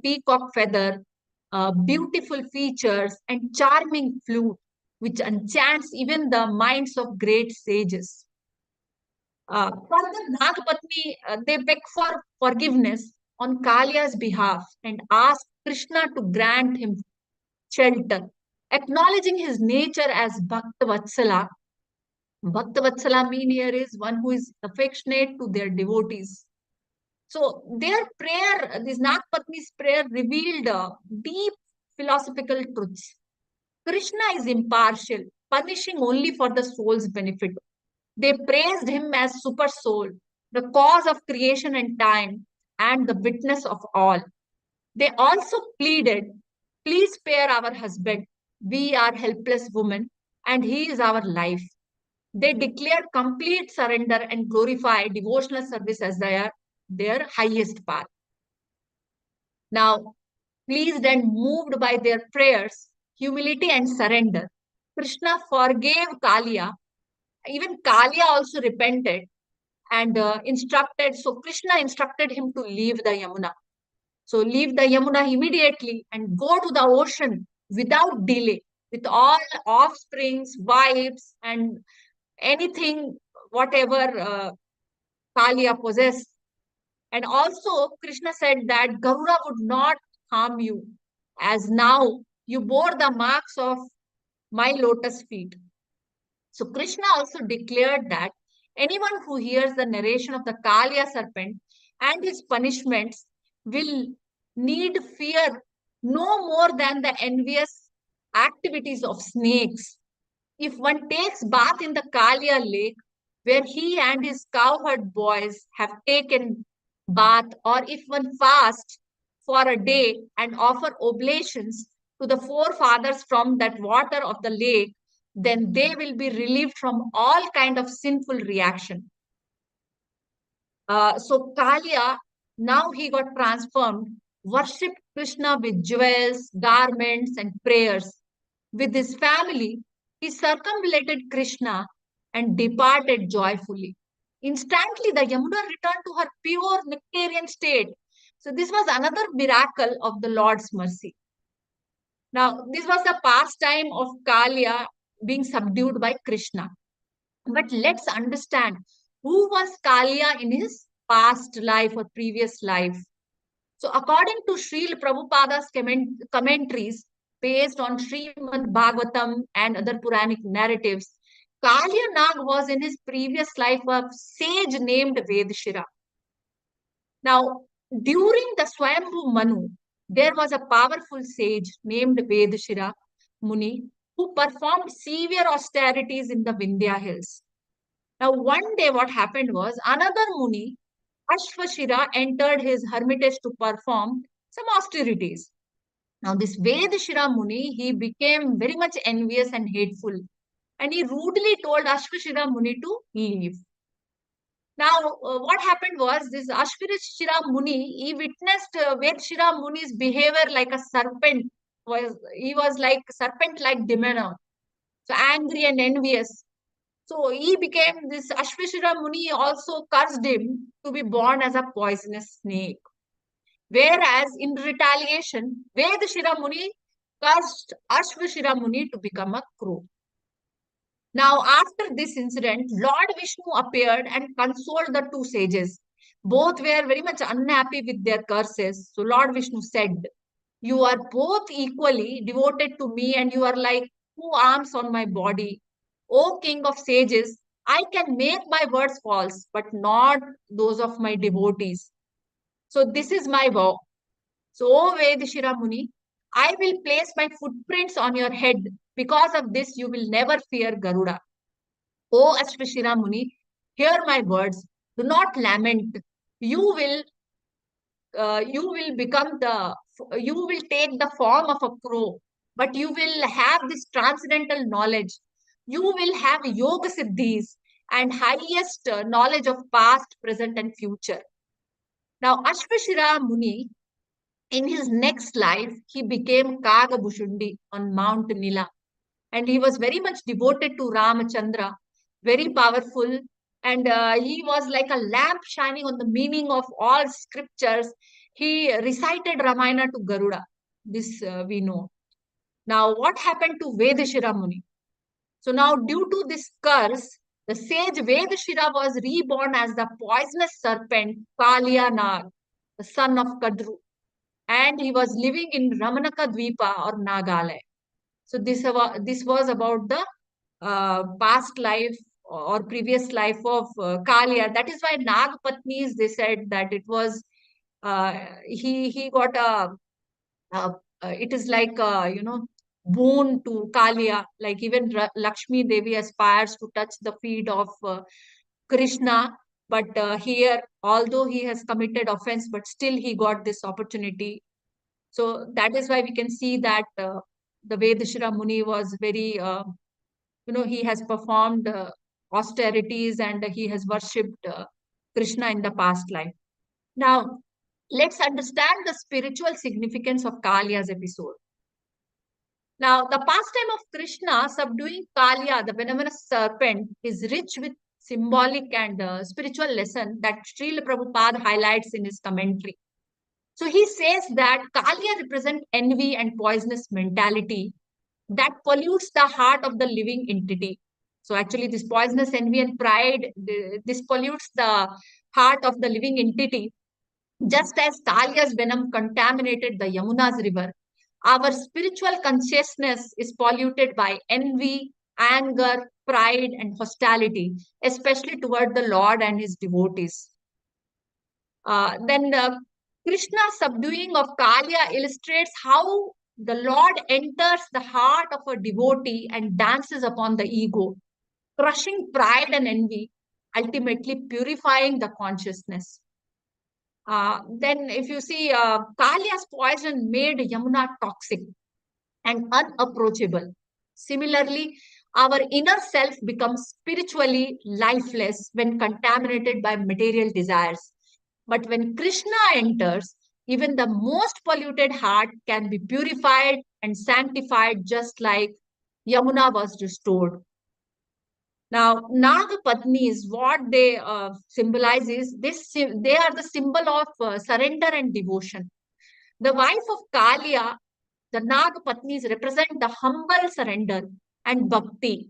peacock feather, beautiful features, and charming flute, which enchants even the minds of great sages. Further, Nagapatni, they beg for forgiveness on Kalia's behalf and ask Krishna to grant him shelter, acknowledging his nature as Bhakta Vatsala. Bhakta Vatsala mean here is one who is affectionate to their devotees. So their prayer, this Nagpatni's prayer revealed deep philosophical truths. Krishna is impartial, punishing only for the soul's benefit. They praised him as super soul, the cause of creation and time, and the witness of all. They also pleaded, please spare our husband. We are helpless women, and he is our life. They declared complete surrender and glorified devotional service as their highest path. Now, pleased and moved by their prayers, humility, and surrender, Krishna forgave Kalia. Even Kalia also repented and instructed. So, Krishna instructed him to leave the Yamuna. So, leave the Yamuna immediately and go to the ocean without delay with all offsprings, wives, and anything, whatever Kalia possessed. And also, Krishna said that Garuda would not harm you, as now you bore the marks of my lotus feet. So, Krishna also declared that anyone who hears the narration of the Kalia serpent and his punishments will need fear no more than the envious activities of snakes. If one takes bath in the Kalia lake, where he and his cowherd boys have taken bath, or if one fasts for a day and offer oblations to the forefathers from that water of the lake, then they will be relieved from all kind of sinful reaction. So Kalia, now he got transformed, worshipped Krishna with jewels, garments, and prayers. With his family, he circumambulated Krishna and departed joyfully. Instantly, the Yamuna returned to her pure nectarian state. So, this was another miracle of the Lord's mercy. Now, this was the pastime of Kalia being subdued by Krishna. But let's understand who was Kalia in his past life or previous life. So, according to Srila Prabhupada's commentaries based on Srimad Bhagavatam and other Puranic narratives, Kalya Nag was in his previous life a sage named Vedashira. Now, during the Swayambhu Manu, there was a powerful sage named Vedashira Muni who performed severe austerities in the Vindhya hills. Now, one day what happened was another Muni, Ashvashira, entered his hermitage to perform some austerities. Now, this Vedashira Muni, he became very much envious and hateful, and he rudely told Ashvashira Muni to leave. Now, what happened was this Ashvashira Muni, he witnessed Vedashira Muni's behavior like a serpent. He was like serpent-like demeanor, so angry and envious. So he became this Ashvashira Muni also cursed him to be born as a poisonous snake. Whereas in retaliation, Vedashira Muni cursed Ashvashira Muni to become a crow. Now, after this incident, Lord Vishnu appeared and consoled the two sages. Both were very much unhappy with their curses. So Lord Vishnu said, you are both equally devoted to me and you are like two arms on my body. O king of sages, I can make my words false, but not those of my devotees. So this is my vow. So, O Vedashira Muni, I will place my footprints on your head. Because of this, you will never fear Garuda. O Ashvashira Muni, hear my words. Do not lament. You will become you will take the form of a crow, but you will have this transcendental knowledge. You will have yoga siddhis and highest knowledge of past, present, and future. Now, Ashvashira Muni, in his next life, he became Kagabhushundi on Mount Nila. And he was very much devoted to Ramachandra, very powerful. And he was like a lamp shining on the meaning of all scriptures. He recited Ramayana to Garuda. This we know. Now, what happened to Vedashira Muni? So now, due to this curse, the sage Vedashira was reborn as the poisonous serpent Kaliya Nag, the son of Kadru, and he was living in Ramanaka Dvipa or Nagalaya. So this was about the past life or previous life of Kaliya. That is why Nag Patnis, they said that it was he got uh, it is like boon to Kaliya. Like even Lakshmi Devi aspires to touch the feet of Krishna, but here, although he has committed offense, but still he got this opportunity. So that is why we can see that the Vedashira Muni was very, he has performed austerities and he has worshipped Krishna in the past life. Now, let's understand the spiritual significance of Kaliya's episode. Now, the pastime of Krishna subduing Kaliya, the venomous serpent, is rich with symbolic and spiritual lesson that Srila Prabhupada highlights in his commentary. So he says that Kaliya represents envy and poisonous mentality that pollutes the heart of the living entity. So actually, this poisonous envy and pride, this pollutes the heart of the living entity, just as Kalia's venom contaminated the Yamuna's river. Our spiritual consciousness is polluted by envy, anger, pride, and hostility, especially toward the Lord and his devotees. Then Krishna's subduing of Kaliya illustrates how the Lord enters the heart of a devotee and dances upon the ego, crushing pride and envy, ultimately purifying the consciousness. Then, if you see, Kalia's poison made Yamuna toxic and unapproachable. Similarly, our inner self becomes spiritually lifeless when contaminated by material desires. But when Krishna enters, even the most polluted heart can be purified and sanctified, just like Yamuna was restored. Now, Nagapatnis, what they symbolize is this: they are the symbol of surrender and devotion. The wife of Kaliya, the Nagapatnis, represent the humble surrender and bhakti.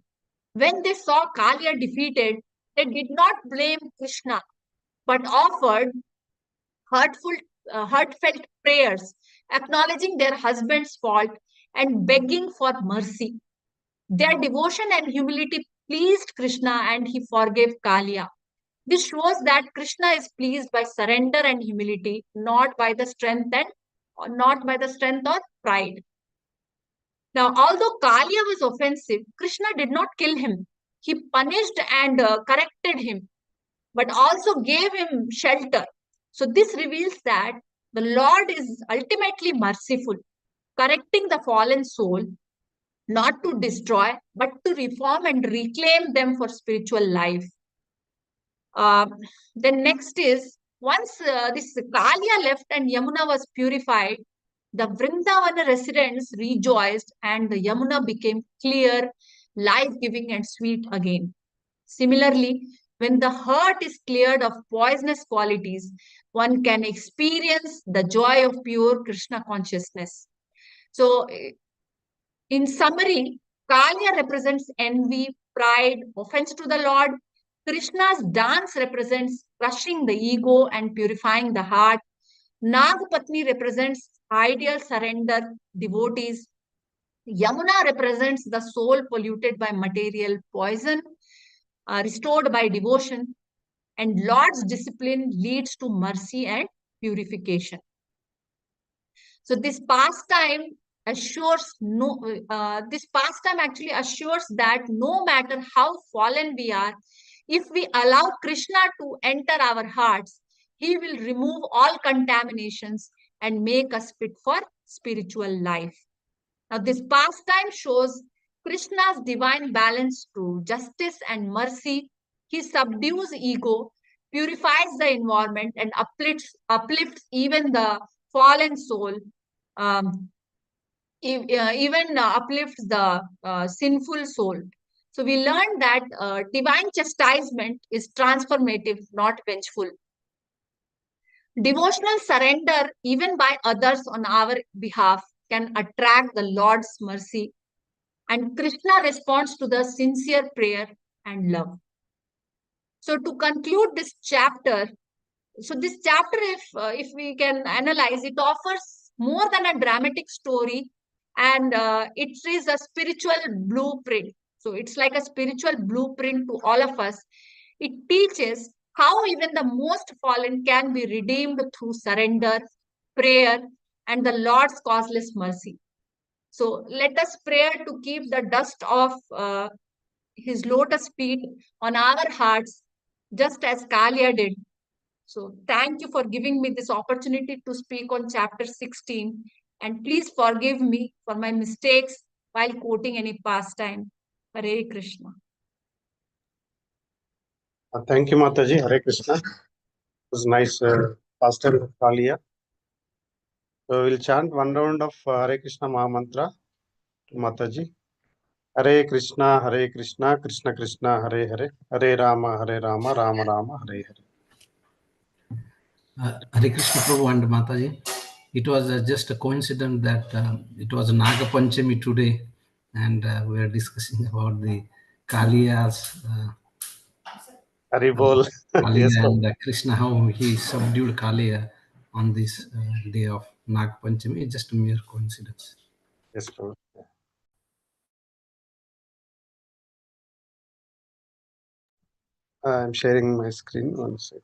When they saw Kaliya defeated, they did not blame Krishna, but offered heartful, heartfelt prayers, acknowledging their husband's fault and begging for mercy. Their devotion and humility pleased Krishna and he forgave Kaliya. This shows that Krishna is pleased by surrender and humility, not by the strength or pride. Now, although Kaliya was offensive, Krishna did not kill him. He punished and corrected him, but also gave him shelter. So this reveals that the Lord is ultimately merciful, correcting the fallen soul, not to destroy, but to reform and reclaim them for spiritual life. Uh, then next is, once this Kaliya left and Yamuna was purified, the Vrindavana residents rejoiced and the Yamuna became clear, life-giving and sweet again. Similarly, when the heart is cleared of poisonous qualities, one can experience the joy of pure Krishna consciousness. So, in summary, Kaliya represents envy, pride, offense to the Lord. Krishna's dance represents crushing the ego and purifying the heart. Nagapatni represents ideal surrender, devotees. Yamuna represents the soul polluted by material poison, restored by devotion. And Lord's discipline leads to mercy and purification. So this pastime actually assures that no matter how fallen we are, if we allow Krishna to enter our hearts, he will remove all contaminations and make us fit for spiritual life. Now, this pastime shows Krishna's divine balance through justice and mercy. He subdues ego, purifies the environment, and uplifts even the fallen soul, um, even uplifts the sinful soul. So we learned that divine chastisement is transformative, not vengeful. Devotional surrender, even by others on our behalf, can attract the Lord's mercy, and Krishna responds to the sincere prayer and love. So, to conclude this chapter, this chapter, if we can analyze, it offers more than a dramatic story, and it is a spiritual blueprint. So it's like a spiritual blueprint to all of us. It teaches how even the most fallen can be redeemed through surrender, prayer, and the Lord's causeless mercy. So let us pray to keep the dust of his lotus feet on our hearts, just as Kalia did. So thank you for giving me this opportunity to speak on chapter 16. And please forgive me for my mistakes while quoting any pastime. Hare Krishna. Thank you, Mataji. Hare Krishna. It was nice, Pastor Kalia. So we'll chant one round of Hare Krishna Maha Mantra to Mataji. Hare Krishna, Krishna Krishna, Hare Hare, Hare Rama, Rama Rama, Hare Hare. Hare Krishna Prabhu and Mataji. It was just a coincidence that it was Naga Panchami today, and we are discussing about the Kaliya's Haribol. Kaliya Yes, and Krishna, how he subdued Kaliya on this day of Naga Panchami. It's just a mere coincidence. yes, Prabhu. I'm sharing my screen. One second.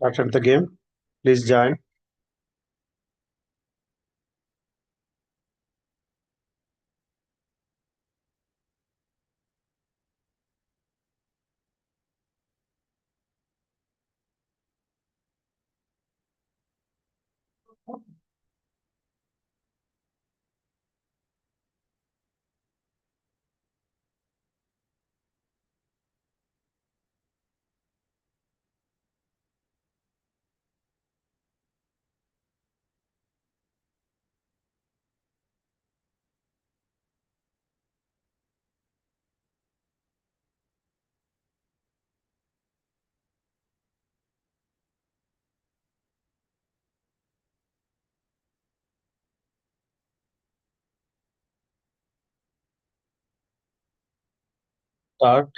Started the game. Please join. Start.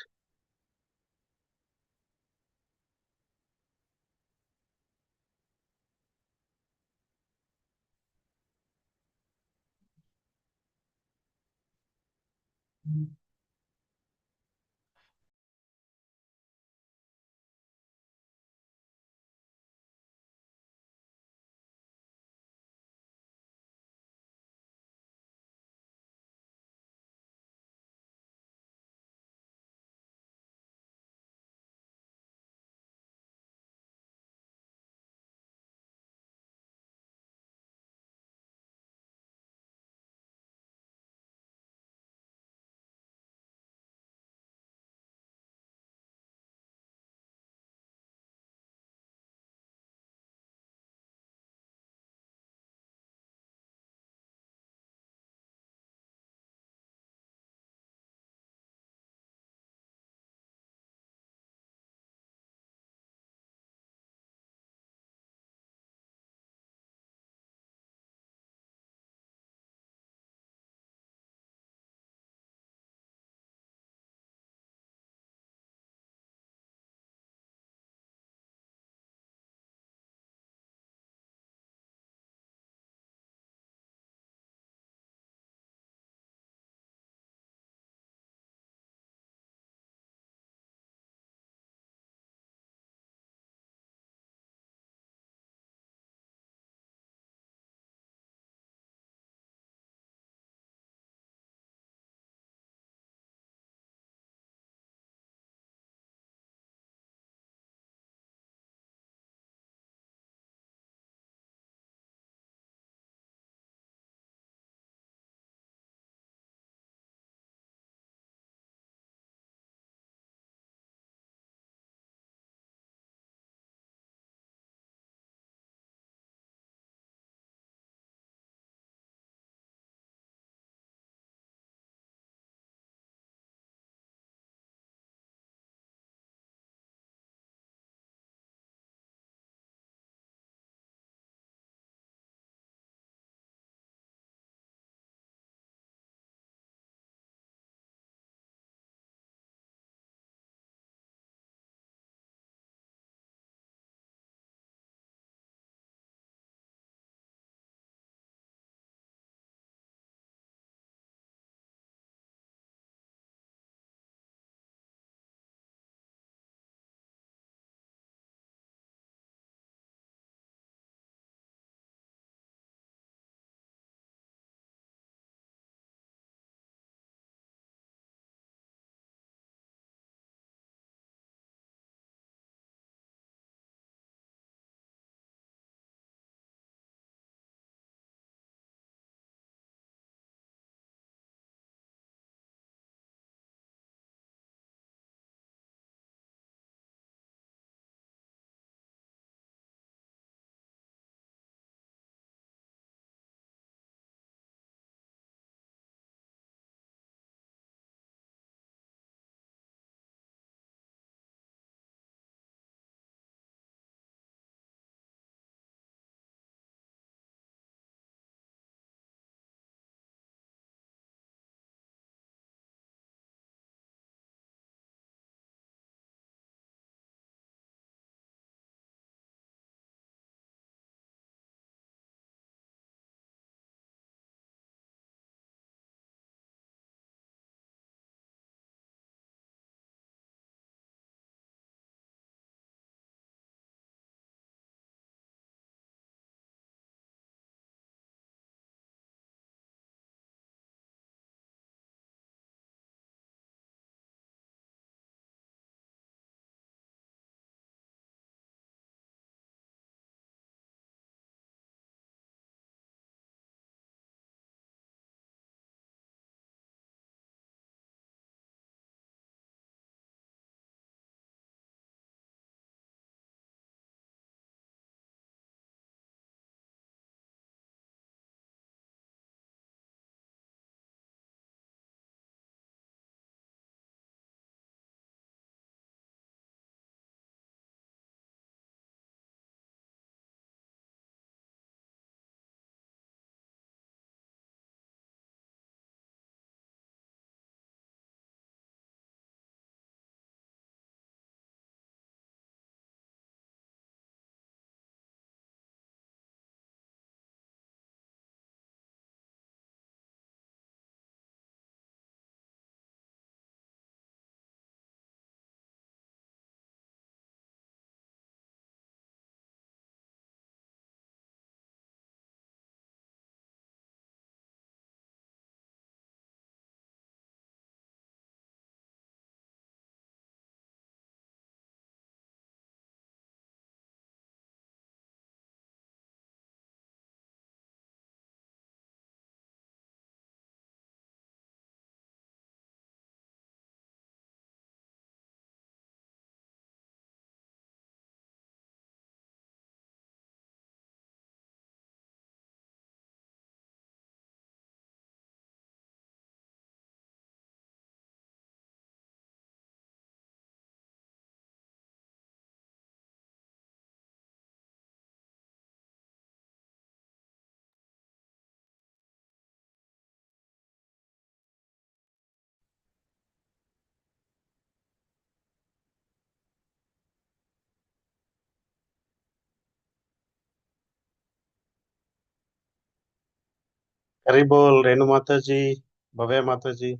Karibol, Renu Mataji, Bhavya Mataji,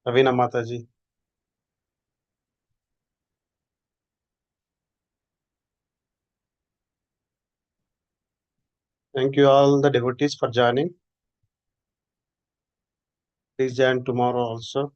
Ravina Mataji. Thank you all the devotees for joining. Please join tomorrow also.